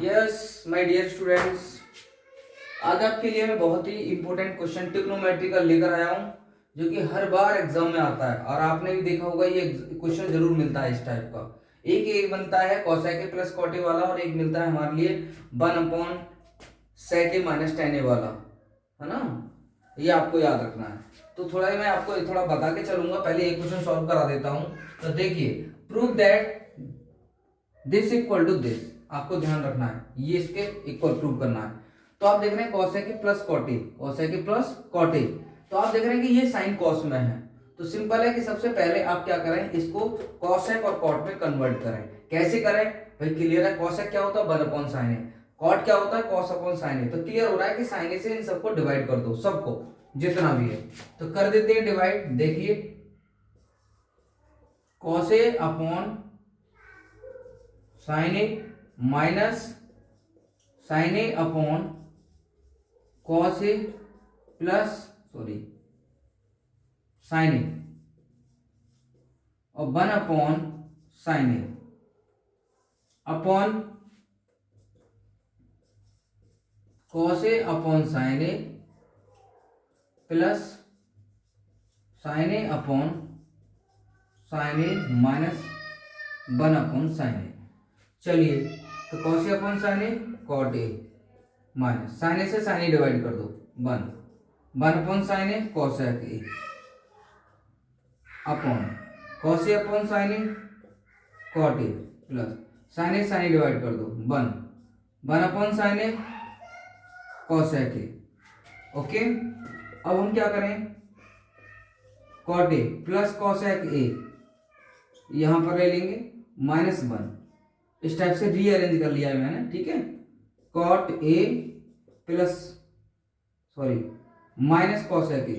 Yes my dear students, आज आपके लिए मैं बहुत ही इंपॉर्टेंट क्वेश्चन ट्रिग्नोमेट्रिकल लेकर आया हूं, जो कि हर बार एग्जाम में आता है और आपने भी देखा होगा ये क्वेश्चन जरूर मिलता है इस टाइप का। एक बनता है cosec A plus cot A वाला और एक मिलता है हमारे लिए 1/sec ए माइनस tan ए वाला, है ना। ये आपको याद रखना है। तो थोड़ा मैं आपको थोड़ा बता के चलूंगा, पहले एक क्वेश्चन सॉल्व करा देता हूं। तो देखिए, prove that this equal to this, आपको ध्यान रखना है, ये इसके इक्वल प्रूव करना है। तो आप देख रहे हैं cosec A plus cot A, cosec A plus cot A. तो आप देख रहे हैं कि ये साइन कॉस में है, तो सिंपल है कि सबसे पहले आप क्या करें, इसको कॉसेक और कॉट में कन्वर्ट करें। कैसे करें भाई, क्लियर है। कॉसेक क्या होता है 1/sin ए, कॉट क्या होता है cos अपॉन sin ए। तो क्लियर हो रहा है कि sin ए से इन सबको डिवाइड कर दो, सबको जितना भी है। तो कर देते हैं डिवाइड। देखिए cos ए अपॉन sin ए माइनस sin ए अपॉन cos ए प्लस sin ए और 1/sin ए अपॉन cos ए अपॉन sin ए प्लस sin ए अपॉन sin ए माइनस 1/sin ए। चलिए, तो cos ए अपॉन sin ए cot ए माइनस sin ए से sin ए डिवाइड कर दो, 1/sin ए cosec ए upon cos ए upon sin ए cot ए plus sin ए divide कर दो, 1/sin ए cosec ए। Okay, अब हम क्या करें, cot ए प्लस cosec ए यहां पर ले लेंगे -1, इस टाइप से रीअरेंज कर लिया है मैंने, ठीक है। cot ए प्लस माइनस cosec ए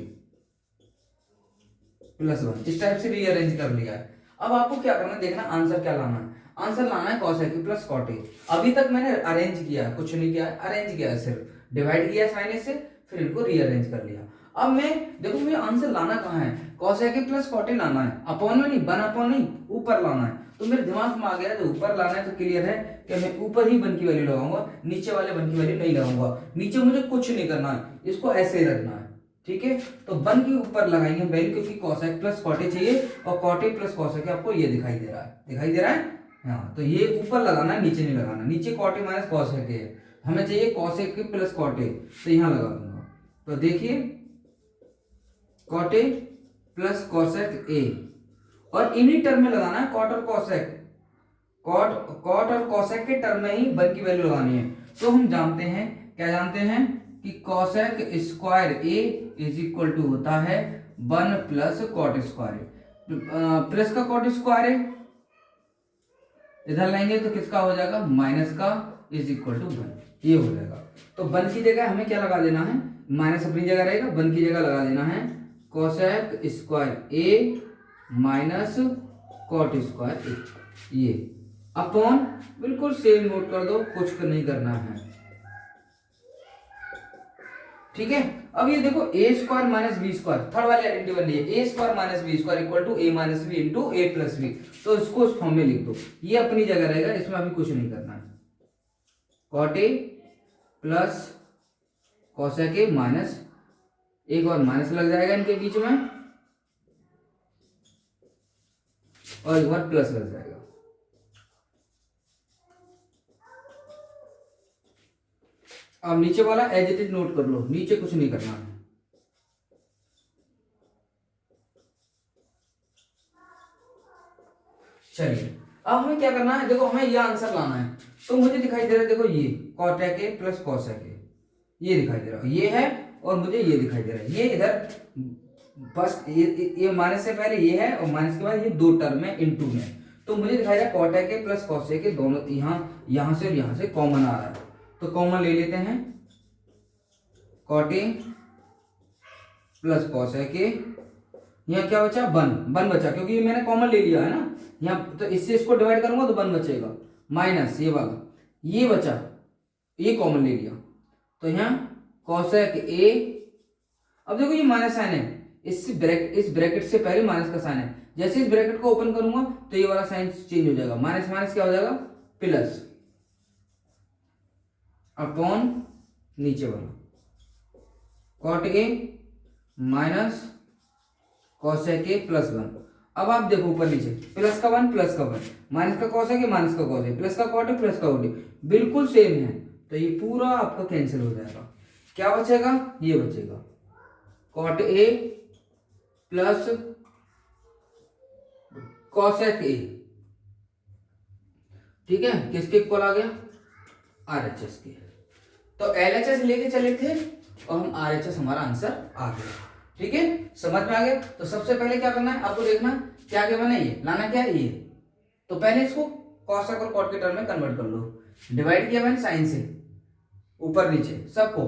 प्लस 1, इस टाइप से रीअरेंज कर लिया है। अब आपको क्या करना है, देखना आंसर क्या लाना है। आंसर लाना है cosec ए प्लस cot ए। अभी तक मैंने अरेंज किया है, कुछ नहीं किया है, अरेंज किया है, सिर्फ डिवाइड किया sin ए से, फिर इनको रीअरेंज कर लिया। अब मैं देखो, मुझे आंसर लाना कहाँ है, cosec ए प्लस cot ए लाना है, अपॉन में नहीं, 1/, नहीं, ऊपर लाना है। तो मेरे दिमाग में आ गया जो ऊपर लाना है, तो क्लियर है कि मैं ऊपर ही 1 की वैल्यू लगाऊंगा, नीचे वाले 1 की वैल्यू नहीं लगाऊंगा। नीचे मुझे कुछ नहीं करना है, इसको ऐसे ही रखना है, ठीक है। तो 1 के ऊपर लगाएंगे वैल्यू, क्योंकि cosec प्लस cot ए चाहिए और cot ए प्लस cosec ए आपको ये दिखाई दे रहा है, दिखाई दे रहा है। हाँ, तो ये ऊपर लगाना है, नीचे नहीं लगाना। नीचे cot ए माइनस cosec ए है, हमें चाहिए cosec ए प्लस cot ए, तो यहाँ लगा दूंगा। तो देखिए cot ए प्लस cosec ए, और इन्हीं टर्म में लगाना है cot और cosec, cot और cosec के टर्म में ही 1 की वैल्यू लगानी है। तो हम जानते हैं, क्या जानते हैं कि cosec square A is equal to होता है 1 plus cot square A. Plus का cot स्क्वायर ए इधर लाएंगे तो किसका हो जाएगा, माइनस का, इज इक्वल टू 1, ये हो जाएगा। तो 1 की जगह हमें क्या लगा देना है, माइनस अपनी जगह रहेगा, 1 की जगह लगा देना है cosec स्क्वायर ए माइनस cot स्क्वायर ए, ये अपॉन, बिल्कुल सेम नोट कर दो, कुछ नहीं करना है, ठीक है। अब ये देखो A square minus B square, third वाली आइडेंटिटी बन रही है, A square minus B square equal to A minus B into A plus B. तो इसको उस फॉर्म में लिख दो, ये अपनी जगह रहेगा, इसमें अभी कुछ नहीं करना है। cot ए प्लस cosec ए माइनस, एक और माइनस लग जाएगा इनके बीच में, और एक बार प्लस लग जाएगा। अब नीचे वाला एज इट इज नोट कर लो, नीचे कुछ नहीं करना है। चलिए, अब हमें क्या करना है, देखो हमें ये आंसर लाना है। तो मुझे दिखाई दे रहा है, देखो ये cotec ए प्लस cosec ए, ये दिखाई दे रहा है, ये है, और मुझे ये दिखाई दे रहा है, ये इधर बस ये माइनस से पहले ये है, और माइनस के बाद ये दो टर्म है इनटू में। तो मुझे दिखाई दे रहा है cotec ए प्लस cosec ए दोनों यहाँ से और यहाँ से कॉमन आ रहा है, तो कॉमन ले लेते हैं। cot ए प्लस cosec ए, यहाँ क्या बचा, 1 बचा, क्योंकि मैंने कॉमन ले लिया है ना यहाँ, तो इससे इसको डिवाइड करूंगा तो 1 बचेगा, माइनस ये वाला, ये बचा, ये कॉमन ले लिया, तो यहाँ cosec ए। अब देखो ये माइनस साइन है, इस ब्रैकेट से पहले माइनस का साइन है, जैसे इस ब्रैकेट को ओपन करूंगा तो ये वाला साइन चेंज हो जाएगा, माइनस माइनस क्या हो जाएगा, प्लस। अपॉन नीचे वाला cot A minus cosec A plus 1। अब आप देखो ऊपर नीचे, प्लस का 1 प्लस का 1, माइनस का कॉसेक ए माइनस का कॉस ए, प्लस का कॉट ए प्लस का कॉट ए, बिल्कुल सेम है। तो ये पूरा आपका कैंसिल हो जाएगा। क्या बचेगा? ये बचेगा cot A plus cosec A. ठीक है, किसके इक्वल आ गया? आरएचएस के। तो एलएचएस लेके चले थे और हम आरएचएस हमारा आंसर आ गया। ठीक है, समझ में आ गया। तो सबसे पहले क्या करना है आपको, देखना क्या क्या बना, ये लाना क्या है ये। तो पहले इसको कॉसेक और कॉट के टर्म में कन्वर्ट कर लो। डिवाइड किया मैंने साइन से, ऊपर नीचे सबको,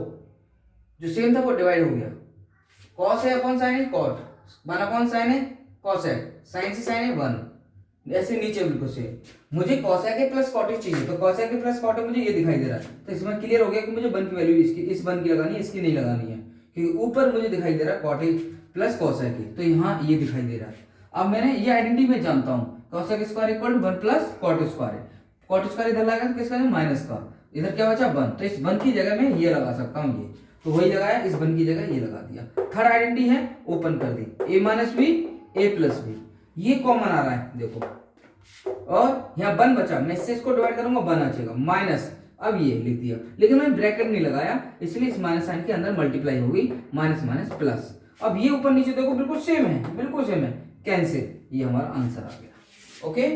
जो सेम था वो डिवाइड हो गया। कॉस है अपॉन साइन है कॉट, 1 अपॉन साइन है कॉसेक, साइन से साइन है 1, ऐसे नीचे बिल्कुल सेम। मुझे कॉसेक के प्लस कॉट चाहिए, तो कॉसेक के प्लस कॉट मुझे ये दिखाई दे रहा है। तो इसमें क्लियर हो गया कि मुझे 1 की वैल्यू इसकी, इस 1 की लगानी है, इसकी नहीं लगानी है, क्योंकि ऊपर मुझे दिखाई दे रहा है कॉट प्लस कॉसेक, तो यहाँ ये दिखाई दे रहा है। अब मैंने ये आइडेंटिटी में जानता हूँ, cosec square equal to 1 plus cot square है। कॉट स्क्वायर इधर लगाएगा तो किसका माइनस का, इधर क्या बचा 1, तो इस 1 की जगह में ये लगा सकता हूँ, ये तो वही लगाया, इस 1 की जगह ये लगा दिया। थर्ड आइडेंटिटी है, ओपन कर दी, a minus B A plus B, ये कॉमन आ रहा है देखो, और यहाँ 1 बचा, मैं इससे इसको डिवाइड करूंगा 1 आ जाएगा माइनस, अब ये लिख दिया, लेकिन मैंने ब्रैकेट नहीं लगाया, इसलिए इस माइनस साइन के अंदर मल्टीप्लाई हो गई, माइनस माइनस प्लस। अब ये ऊपर नीचे देखो बिल्कुल सेम है, बिल्कुल सेम है, कैंसिल, ये हमारा आंसर आ गया। ओके,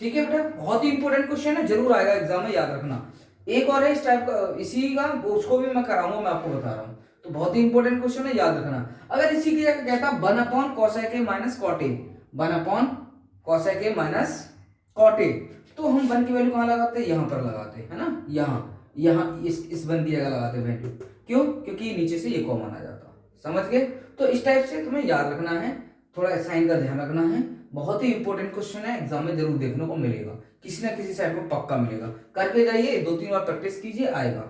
ठीक है बेटा, बहुत ही इंपॉर्टेंट क्वेश्चन है, जरूर आएगा एग्जाम में, याद रखना। एक और है इस टाइप का, इसी का, उसको भी मैं कराऊंगा, मैं आपको बता रहा हूँ। तो बहुत ही इंपॉर्टेंट क्वेश्चन है, याद रखना। अगर इसी की जगह कहता 1 upon cosec A minus cot A, 1 upon cosec A minus cot A, तो हम 1 की वैल्यू कहाँ लगाते हैं? यहाँ पर लगाते हैं, है ना, यहाँ इस 1 की जगह लगाते हैं वैल्यू। क्यों? क्योंकि नीचे से ये कॉमन आ जाता, समझ गए। तो इस टाइप से तुम्हें याद रखना है, थोड़ा साइन का ध्यान रखना है। बहुत ही इंपॉर्टेंट क्वेश्चन है, एग्जाम में जरूर देखने को मिलेगा, किसी ना किसी साइड में पक्का मिलेगा। करके जाइए, 2-3 बार प्रैक्टिस कीजिए, आएगा।